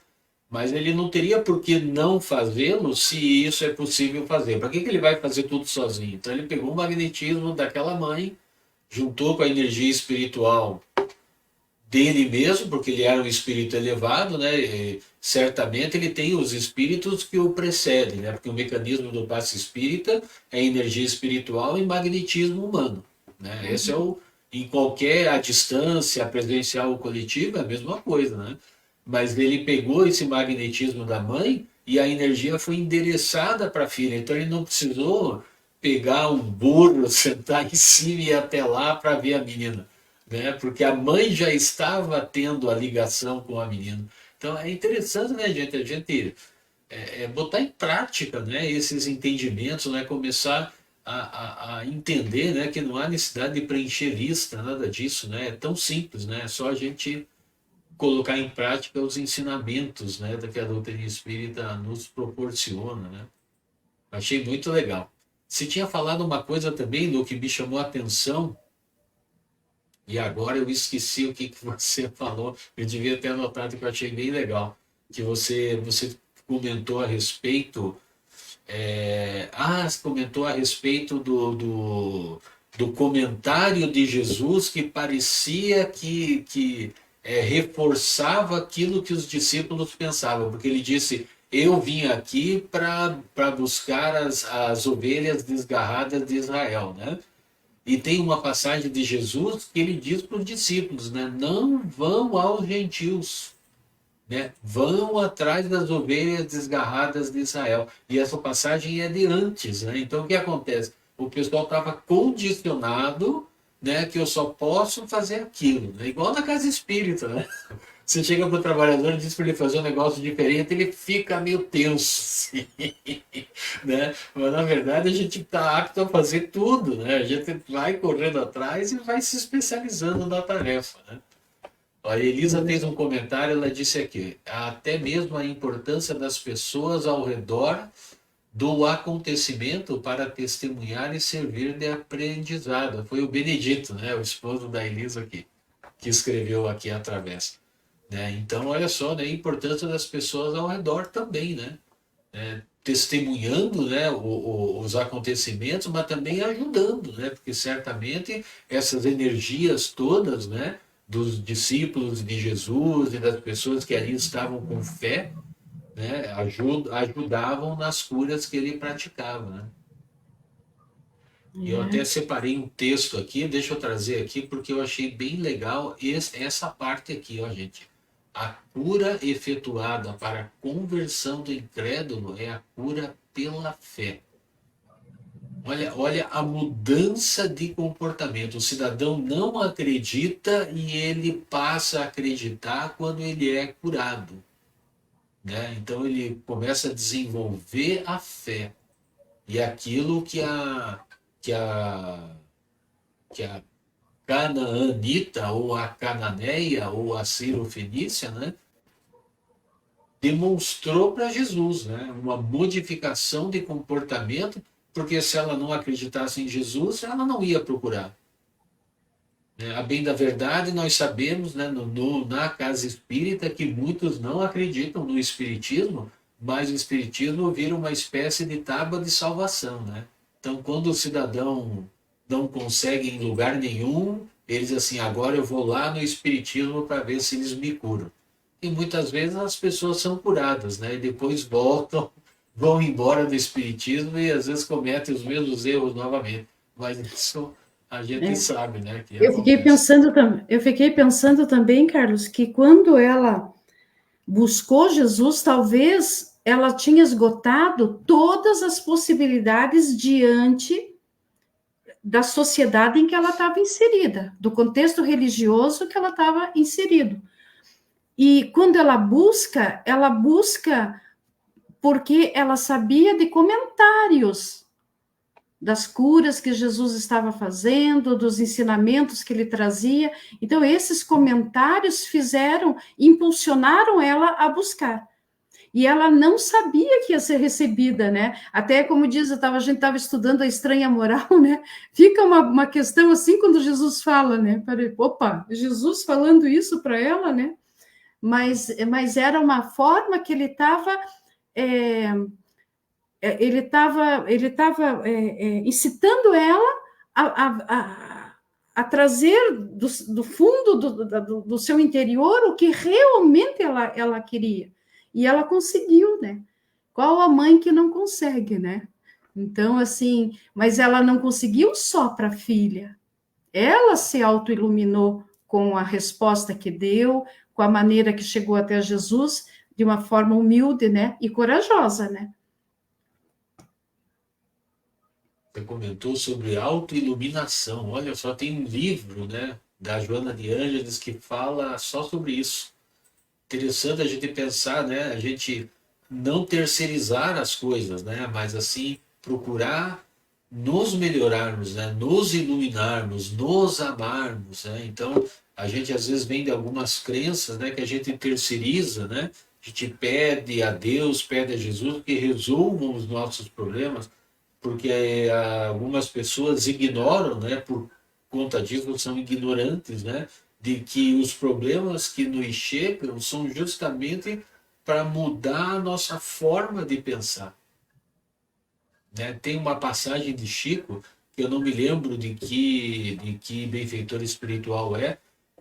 Mas ele não teria por que não fazê-lo se isso é possível fazer. Para que ele vai fazer tudo sozinho? Então ele pegou o magnetismo daquela mãe, juntou com a energia espiritual dele mesmo, porque ele era um espírito elevado, né? E certamente ele tem os espíritos que o precedem, né? Porque o mecanismo do passe espírita é energia espiritual e magnetismo humano, né? Esse é em qualquer, a distância, presencial ou coletiva, é a mesma coisa, né? Mas ele pegou esse magnetismo da mãe e a energia foi endereçada para a filha, então ele não precisou pegar um burro, sentar em cima e ir até lá para ver a menina, né? Porque a mãe já estava tendo a ligação com a menina. Então é interessante, né, gente? A gente botar em prática, né, esses entendimentos, né, começar a entender, né, que não há necessidade de preencher lista, nada disso, né? É tão simples, né? É só a gente colocar em prática os ensinamentos, né, que a doutrina espírita nos proporciona, né? Achei muito legal. Você tinha falado uma coisa também, Lu, que me chamou a atenção. E agora eu esqueci o que você falou. Eu devia ter anotado, que eu achei bem legal. Que você comentou a respeito. Você comentou a respeito do comentário de Jesus, que parecia que reforçava aquilo que os discípulos pensavam. Porque ele disse: eu vim aqui para buscar as ovelhas desgarradas de Israel, né? E tem uma passagem de Jesus que ele diz para os discípulos, né? Não vão aos gentios, né? Vão atrás das ovelhas desgarradas de Israel. E essa passagem é de antes, né? Então o que acontece? O pessoal estava condicionado né, que eu só posso fazer aquilo. É igual na casa espírita, né? Você chega para o trabalhador e diz para ele fazer um negócio diferente, ele fica meio tenso, assim, né? Mas na verdade a gente está apto a fazer tudo, né? A gente vai correndo atrás e vai se especializando na tarefa, né? A Elisa fez um comentário, ela disse aqui, até mesmo a importância das pessoas ao redor do acontecimento para testemunhar e servir de aprendizado. Foi o Benedito, né, o esposo da Elisa aqui, que escreveu aqui através. Né? Então, olha só, né, a importância das pessoas ao redor também, né? Testemunhando, né, os acontecimentos, mas também ajudando, né? Porque certamente essas energias todas, né, dos discípulos de Jesus e das pessoas que ali estavam com fé, né, ajudavam nas curas que ele praticava, né? E eu até separei um texto aqui, deixa eu trazer aqui, porque eu achei bem legal essa parte aqui, ó, gente. A cura efetuada para a conversão do incrédulo é a cura pela fé. Olha a mudança de comportamento. O cidadão não acredita e ele passa a acreditar quando ele é curado. Né? Então ele começa a desenvolver a fé. E aquilo que a, que a canaanita, ou a cananeia, ou a cirofenícia, né, demonstrou para Jesus, né, uma modificação de comportamento, porque se ela não acreditasse em Jesus, ela não ia procurar. A bem da verdade, nós sabemos, né, na casa espírita, que muitos não acreditam no espiritismo, mas o espiritismo vira uma espécie de tábua de salvação, né? Então, quando o cidadão não consegue em lugar nenhum, eles assim, agora eu vou lá no espiritismo para ver se eles me curam. E muitas vezes as pessoas são curadas, né? E depois voltam, vão embora do espiritismo e às vezes cometem os mesmos erros novamente. Mas isso a gente sabe, né? Que acontece. Eu fiquei pensando também, Carlos, que quando ela buscou Jesus, talvez ela tinha esgotado todas as possibilidades diante da sociedade em que ela estava inserida, do contexto religioso que ela estava inserido. E quando ela busca porque ela sabia de comentários das curas que Jesus estava fazendo, dos ensinamentos que ele trazia. Então, esses comentários impulsionaram ela a buscar. E ela não sabia que ia ser recebida, né? Até como diz, a gente estava estudando a estranha moral, né? Fica uma questão assim quando Jesus fala, né? Opa, Jesus falando isso para ela, né? Mas era uma forma que ele estava incitando ela a trazer do fundo do seu interior o que realmente ela queria. E ela conseguiu, né? Qual a mãe que não consegue, né? Então, assim, mas ela não conseguiu só para a filha. Ela se autoiluminou com a resposta que deu, com a maneira que chegou até Jesus, de uma forma humilde, né? E corajosa, né? Você comentou sobre autoiluminação. Olha só, tem um livro, né, da Joana de Ângeles que fala só sobre isso. Interessante a gente pensar, né, a gente não terceirizar as coisas, né, mas assim procurar nos melhorarmos, né, nos iluminarmos, nos amarmos, né? Então, a gente às vezes vem de algumas crenças, né, que a gente terceiriza, né? A gente pede a Deus, pede a Jesus que resolvam os nossos problemas, porque algumas pessoas ignoram, né, por conta disso, são ignorantes, né, de que os problemas que nos chegam são justamente para mudar a nossa forma de pensar. Né? Tem uma passagem de Chico, que eu não me lembro de que benfeitor espiritual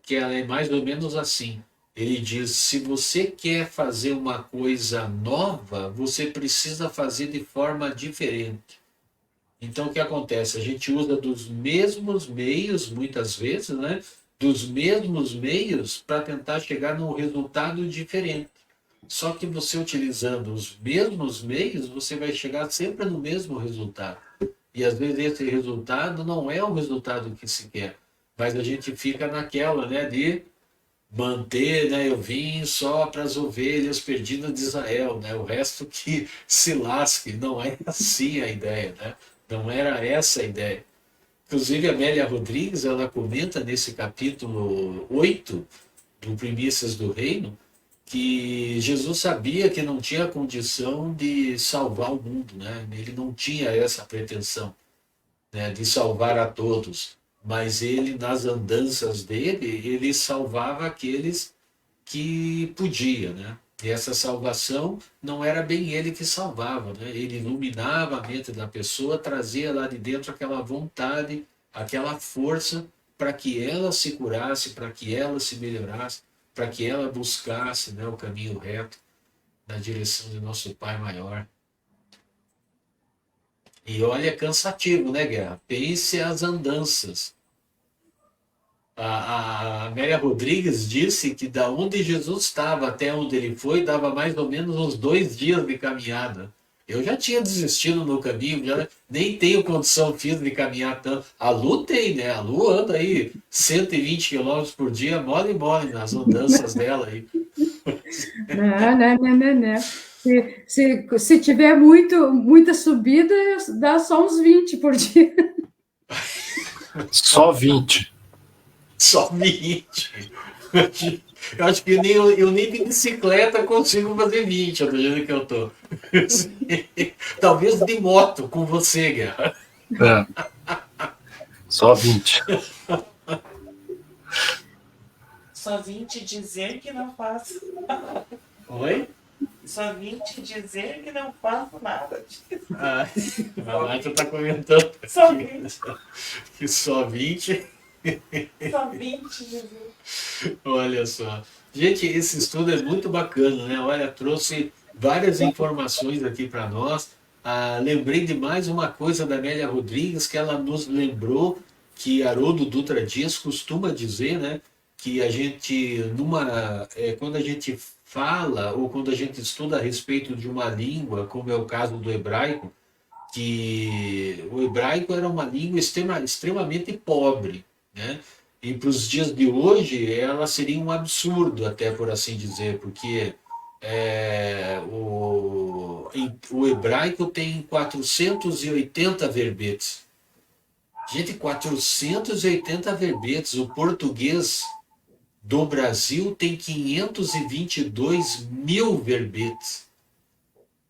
que ela é mais ou menos assim. Ele diz, se você quer fazer uma coisa nova, você precisa fazer de forma diferente. Então, o que acontece? A gente usa dos mesmos meios, muitas vezes, né? Dos mesmos meios para tentar chegar num resultado diferente. Só que você utilizando os mesmos meios, você vai chegar sempre no mesmo resultado. E às vezes esse resultado não é o resultado que se quer. mas a gente fica naquela, né, de manter, né, eu vim só para as ovelhas perdidas de Israel, né, o resto que se lasque. Não é assim a ideia, né? Não era essa a ideia. Inclusive, a Amélia Rodrigues, ela comenta nesse capítulo 8 do Primícias do Reino, que Jesus sabia que não tinha condição de salvar o mundo, né? Ele não tinha essa pretensão, né, de salvar a todos, mas ele, nas andanças dele, ele salvava aqueles que podia, né? E essa salvação não era bem ele que salvava, né? Ele iluminava a mente da pessoa, trazia lá de dentro aquela vontade, aquela força para que ela se curasse, para que ela se melhorasse, para que ela buscasse, né, o caminho reto na direção de nosso Pai maior. E olha, é cansativo, né, Guerra? Pense as andanças. A Amélia Rodrigues disse que da onde Jesus estava até onde ele foi, dava mais ou menos uns 2 dias de caminhada. Eu já tinha desistido no caminho, já nem tenho condição física de caminhar tanto. A Lu tem, né? A Lu anda aí 120 quilômetros por dia, mole e mole nas andanças dela aí. Não. Se tiver muita subida, dá só uns 20 por dia. Só 20. Só 20. Eu acho que eu nem de bicicleta consigo fazer 20, do jeito que eu tô. Talvez de moto com você, Guerra. Só 20. Só vim te dizer que não faço. Oi? Só vim te dizer que não faço nada. A Nádia está comentando Só aqui, 20. que só 20. Só vim te dizer. Olha só. Gente, esse estudo é muito bacana, né? Olha, trouxe várias informações aqui para nós. Lembrei de mais uma coisa da Amélia Rodrigues, que ela nos lembrou que Haroldo Dutra Dias costuma dizer, né? Que a gente, quando a gente fala ou quando a gente estuda a respeito de uma língua, como é o caso do hebraico, que o hebraico era uma língua extremamente pobre, né? E para os dias de hoje ela seria um absurdo, até por assim dizer, porque o hebraico tem 480 verbetes. Gente, 480 verbetes. O português do Brasil tem 522 mil verbetes.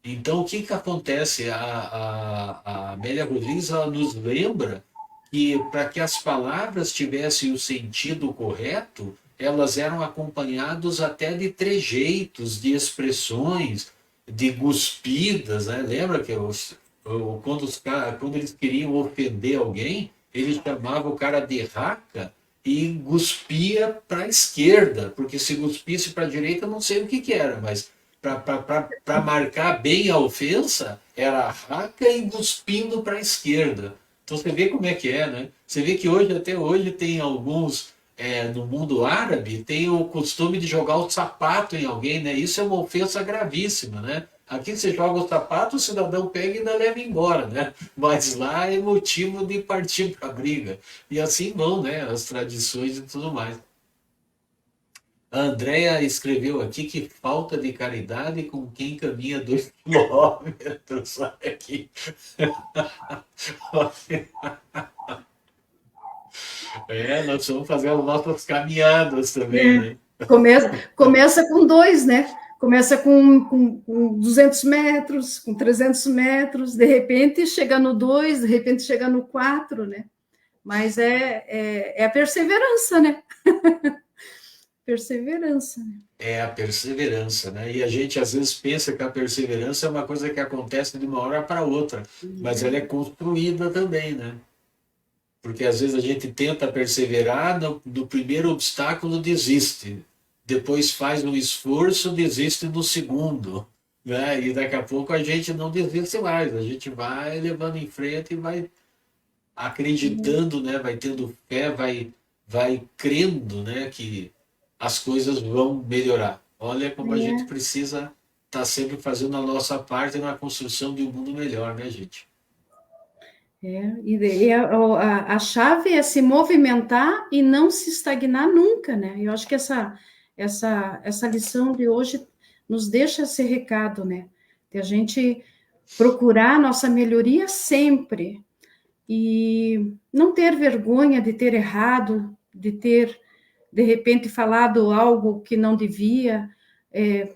Então, o que acontece? A Amélia Rodrigues, ela nos lembra que para que as palavras tivessem o sentido correto, elas eram acompanhadas até de trejeitos, de expressões, de guspidas, né? Lembra que quando eles queriam ofender alguém, eles chamavam o cara de raca e cuspia para a esquerda, porque se cuspisse para a direita, eu não sei o que era, mas para marcar bem a ofensa, era raca e cuspindo para a esquerda. Então você vê como é que é, né? Você vê que hoje, até hoje, tem alguns, no mundo árabe, tem o costume de jogar o sapato em alguém, né? Isso é uma ofensa gravíssima, né? Aqui você joga o sapato, o cidadão pega e ainda leva embora, né? Mas lá é motivo de partir para a briga. E assim vão, né? As tradições e tudo mais. A Andrea escreveu aqui que falta de caridade com quem caminha 2 quilômetros. Olha aqui. Nós vamos fazer as nossas caminhadas também, né? Começa com 2, né? Começa com 200 metros, com 300 metros, de repente chega no 2, de repente chega no 4, né? Mas é a perseverança, né? Perseverança. É a perseverança, né? E a gente às vezes pensa que a perseverança é uma coisa que acontece de uma hora para outra, mas ela é construída também, né? Porque às vezes a gente tenta perseverar, no primeiro obstáculo desiste, depois faz um esforço, desiste no segundo, né? E daqui a pouco a gente não desiste mais, a gente vai levando em frente e vai acreditando, né? Vai tendo fé, vai crendo, né? Que as coisas vão melhorar. Olha como a gente precisa estar sempre fazendo a nossa parte na construção de um mundo melhor, né, gente? A chave é se movimentar e não se estagnar nunca, né? Eu acho que essa lição de hoje nos deixa esse recado, né? De a gente procurar a nossa melhoria sempre e não ter vergonha de ter errado, de ter, de repente, falado algo que não devia.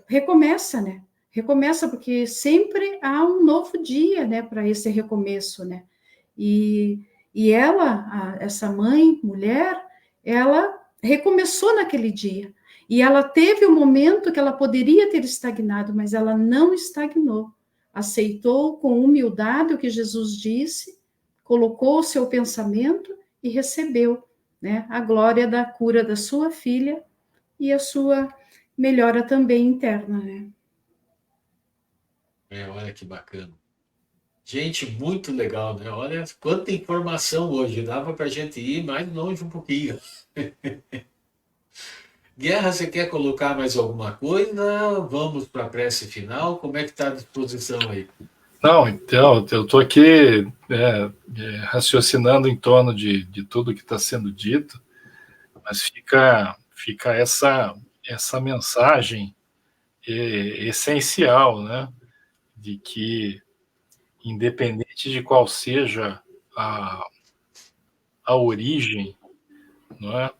Recomeça, né? Recomeça, porque sempre há um novo dia, né, para esse recomeço, né? E, essa mãe, mulher, ela recomeçou naquele dia. E ela teve um momento que ela poderia ter estagnado, mas ela não estagnou. Aceitou com humildade o que Jesus disse, colocou o seu pensamento e recebeu, né, a glória da cura da sua filha e a sua melhora também interna, né? Olha que bacana. Gente, muito legal, né? Olha quanta informação hoje. Dava para a gente ir mais longe um pouquinho. Guerra, você quer colocar mais alguma coisa? Vamos para a prece final. Como é que está a disposição aí? Não, então, eu estou aqui raciocinando em torno de tudo que está sendo dito, mas fica essa mensagem essencial, né? De que, independente de qual seja a origem, não é?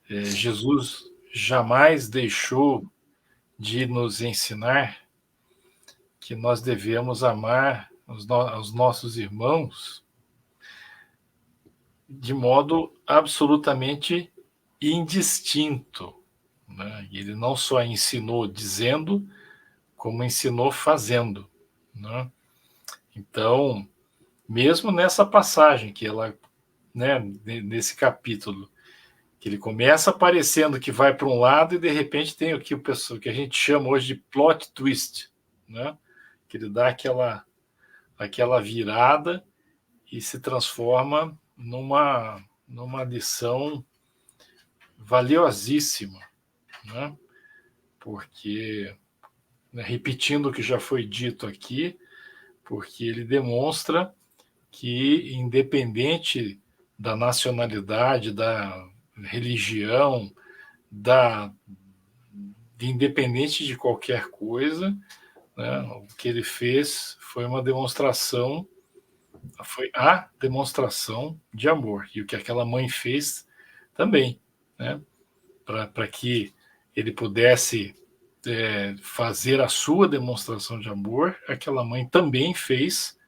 Jesus jamais deixou de nos ensinar que nós devemos amar os nossos irmãos de modo absolutamente indistinto, né? Ele não só ensinou dizendo, como ensinou fazendo, né? Então, mesmo nessa passagem que ela, né, nesse capítulo, que ele começa aparecendo que vai para um lado e de repente tem o que a gente chama hoje de plot twist, né? Que ele dá aquela virada e se transforma numa lição valiosíssima, né? Porque, né, repetindo o que já foi dito aqui, porque ele demonstra que, independente da nacionalidade, da religião, independente de qualquer coisa, né, o que ele fez foi a demonstração de amor. E o que aquela mãe fez também, né, para que ele pudesse fazer a sua demonstração de amor, aquela mãe também fez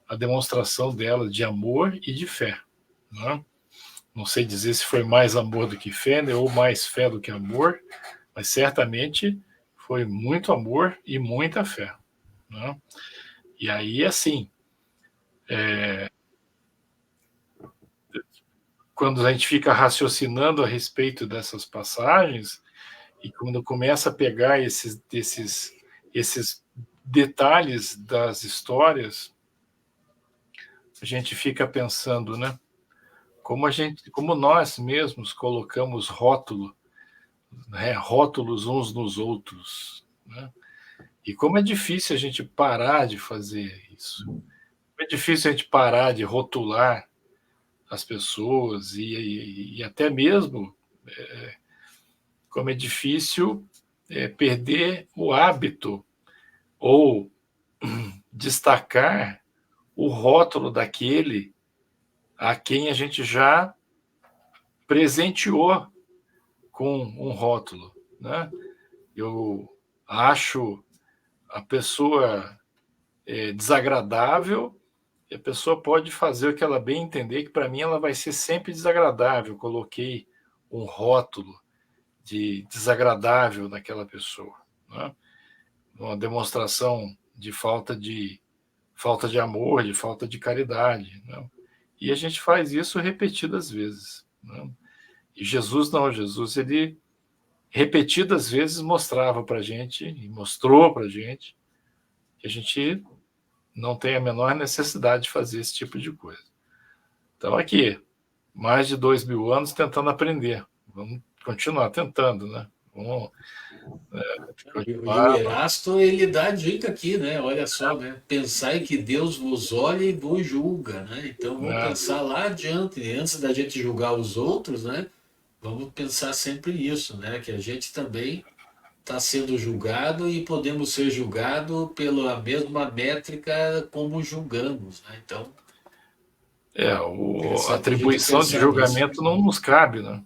a demonstração dela de amor e de fé, né? Não sei dizer se foi mais amor do que fé, né, ou mais fé do que amor, mas certamente foi muito amor e muita fé, né? E aí, assim, quando a gente fica raciocinando a respeito dessas passagens, e quando começa a pegar esses detalhes das histórias, a gente fica pensando, né? Como nós mesmos colocamos rótulos uns nos outros, né? E como é difícil a gente parar de fazer isso. Como é difícil a gente parar de rotular as pessoas e até mesmo como é difícil perder o hábito ou destacar o rótulo daquele a quem a gente já presenteou com um rótulo, né? Eu acho a pessoa desagradável, e a pessoa pode fazer o que ela bem entender, que para mim ela vai ser sempre desagradável. Eu coloquei um rótulo de desagradável naquela pessoa, né? Uma demonstração de falta de amor, de falta de caridade, né? E a gente faz isso repetidas vezes, né? E Jesus não, Jesus ele repetidas vezes mostrava para a gente e mostrou para a gente que a gente não tem a menor necessidade de fazer esse tipo de coisa. Então aqui, mais de 2000 anos tentando aprender, vamos continuar tentando, né? Vamos Ficou de E o barba. Erasto, ele dá a dica aqui, né? Olha só, né? Pensai que Deus vos olha e vos julga, né? Então vamos Né? pensar lá adiante, antes da gente julgar os outros, né? Vamos pensar sempre nisso, né? Que a gente também está sendo julgado e podemos ser julgados pela mesma métrica como julgamos, né? Então, A interessante a gente atribuição de pensar nisso. julgamento não nos cabe, né?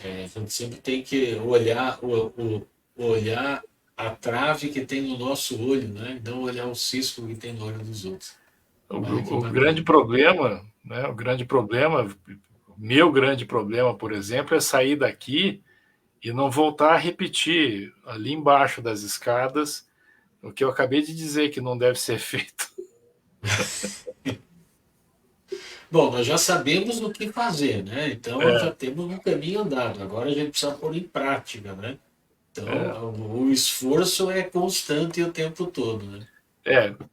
A gente sempre tem que olhar olhar a trave que tem no nosso olho, né? E não olhar o cisco que tem no olho dos outros. Olha que O grande bacana. problema, né? Meu grande problema, por exemplo, é sair daqui e não voltar a repetir ali embaixo das escadas o que eu acabei de dizer que não deve ser feito. Bom, nós já sabemos o que fazer, né? Então já É, temos um caminho andado. Agora a gente precisa pôr em prática, né? é, Então o esforço é constante o tempo todo, né?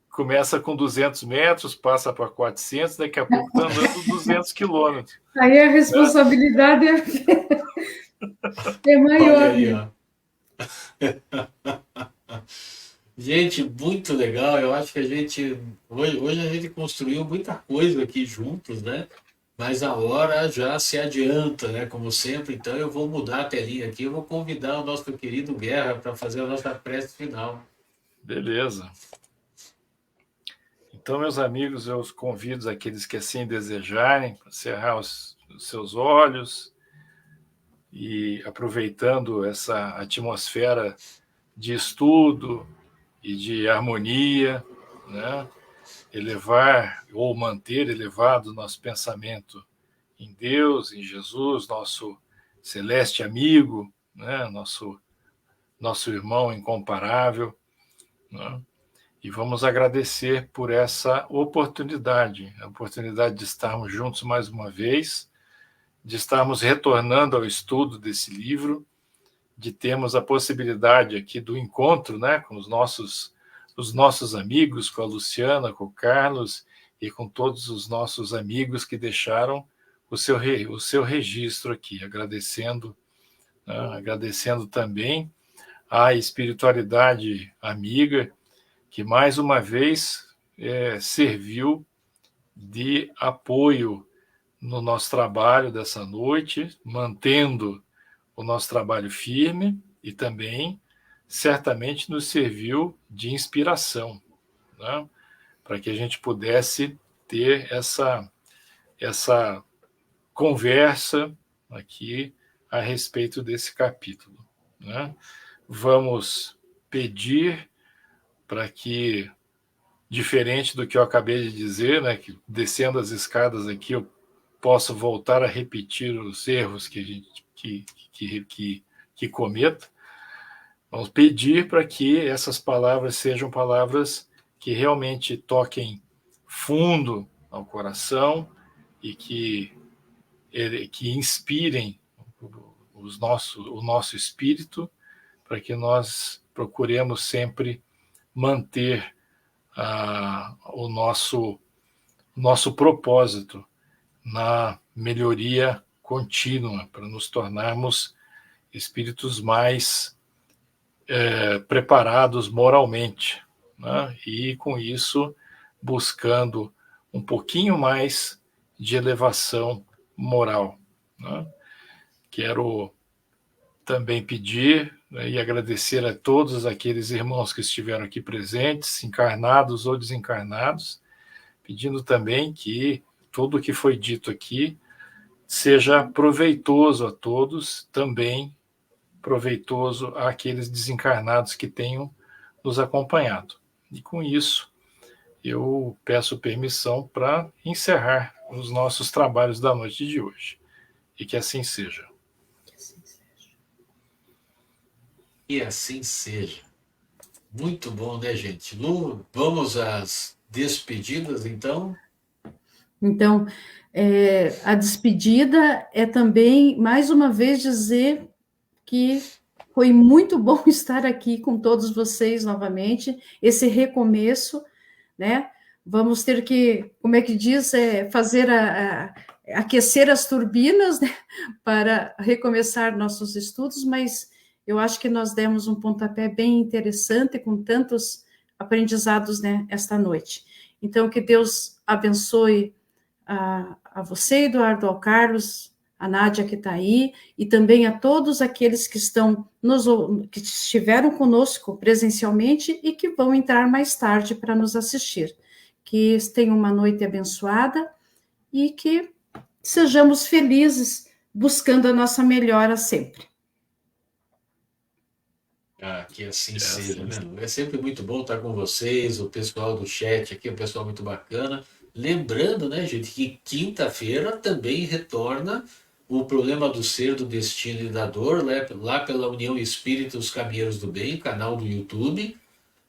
começa com 200 metros, passa para 400, daqui a pouco está andando 200 quilômetros. Aí a Né? responsabilidade é Olha maior, aí, né? ó. Gente, muito legal. Eu acho que hoje a gente construiu muita coisa aqui juntos, né? Mas a hora já se adianta, né? Como sempre. Então eu vou mudar a telinha aqui. Eu vou convidar o nosso querido Guerra para fazer a nossa prece final. Beleza. Então, meus amigos, eu os convido, aqueles que assim desejarem, para cerrar os seus olhos e aproveitando essa atmosfera de estudo e de harmonia, né? Elevar ou manter elevado o nosso pensamento em Deus, em Jesus, nosso celeste amigo, né? Nosso irmão incomparável, né? E vamos agradecer por essa oportunidade, a oportunidade de estarmos juntos mais uma vez, de estarmos retornando ao estudo desse livro, de termos a possibilidade aqui do encontro, né, com os nossos amigos, com a Luciana, com o Carlos e com todos os nossos amigos que deixaram o seu registro aqui, agradecendo, né, agradecendo também à espiritualidade amiga que mais uma vez serviu de apoio no nosso trabalho dessa noite, mantendo o nosso trabalho firme e também certamente nos serviu de inspiração, né? Para que a gente pudesse ter essa conversa aqui a respeito desse capítulo, né? Vamos pedir para que, diferente do que eu acabei de dizer, né, que descendo as escadas aqui eu posso voltar a repetir os erros que a gente que cometa, vamos pedir para que essas palavras sejam palavras que realmente toquem fundo ao coração e que inspirem o nosso espírito, para que nós procuremos sempre manter o nosso propósito na melhoria contínua, para nos tornarmos espíritos mais preparados moralmente, né? E com isso buscando um pouquinho mais de elevação moral, né? Quero também pedir, né, e agradecer a todos aqueles irmãos que estiveram aqui presentes, encarnados ou desencarnados, pedindo também que tudo o que foi dito aqui seja proveitoso a todos, também proveitoso àqueles desencarnados que tenham nos acompanhado. E com isso, eu peço permissão para encerrar os nossos trabalhos da noite de hoje. E que assim seja. E assim seja. Muito bom, né, gente? Lu, vamos às despedidas, então? Então, a despedida é também, mais uma vez, dizer que foi muito bom estar aqui com todos vocês novamente, esse recomeço, né? Vamos ter que, como é que diz, fazer aquecer as turbinas, né, para recomeçar nossos estudos, mas eu acho que nós demos um pontapé bem interessante com tantos aprendizados, né, esta noite. Então, que Deus abençoe a você, Eduardo, ao Carlos, a Nádia que está aí, e também a todos aqueles que que estiveram conosco presencialmente e que vão entrar mais tarde para nos assistir. Que tenham uma noite abençoada e que sejamos felizes buscando a nossa melhora sempre. Que assim seja, né? É sempre muito bom estar com vocês, o pessoal do chat aqui, o pessoal muito bacana. Lembrando, né, gente, que quinta-feira também retorna o Problema do Ser, do Destino e da Dor, lá pela União Espírita Os Caminheiros do Bem, canal do YouTube,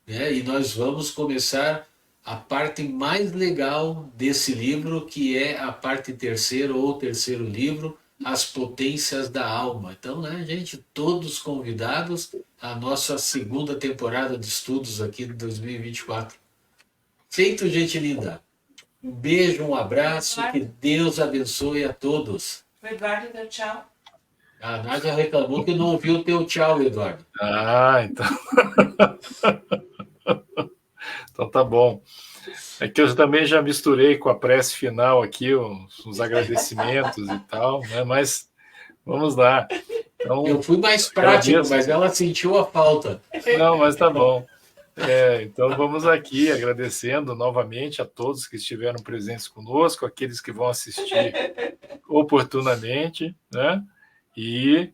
né? E nós vamos começar a parte mais legal desse livro, que é a parte terceira ou terceiro livro, As Potências da Alma. Então, né, gente, todos convidados à nossa segunda temporada de estudos aqui de 2024. Feito, gente linda. Um beijo, um abraço, que Deus abençoe a todos. O Eduardo deu tchau. A Nádia reclamou que não ouviu o teu tchau, Eduardo. Então. Então tá bom. É que eu também já misturei com a prece final aqui, uns agradecimentos e tal, né? Mas vamos lá. Então, eu fui mais prático, mas ela sentiu a falta. Não, mas tá bom. Então vamos aqui agradecendo novamente a todos que estiveram presentes conosco, aqueles que vão assistir oportunamente, né? E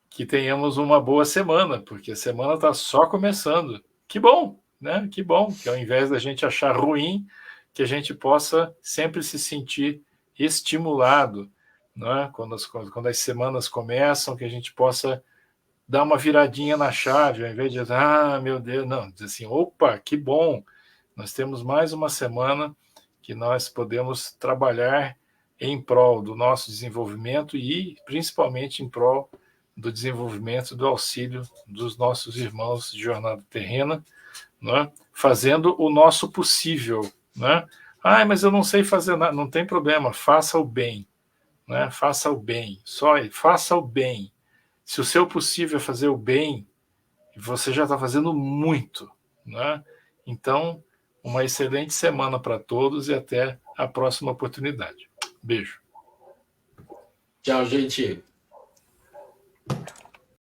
que tenhamos uma boa semana, porque a semana está só começando. Que bom, né? Que bom que ao invés da gente achar ruim, que a gente possa sempre se sentir estimulado, né? Quando as semanas começam, que a gente possa dar uma viradinha na chave, ao invés de meu Deus, não, dizer assim, opa, que bom, nós temos mais uma semana que nós podemos trabalhar em prol do nosso desenvolvimento e principalmente em prol do desenvolvimento do auxílio dos nossos irmãos de jornada terrena, né? Fazendo o nosso possível, né? Mas eu não sei fazer nada, não tem problema, faça o bem, né? Faça o bem, só faça o bem. Se o seu possível é fazer o bem, você já está fazendo muito, né? Então, uma excelente semana para todos e até a próxima oportunidade. Beijo. Tchau, gente.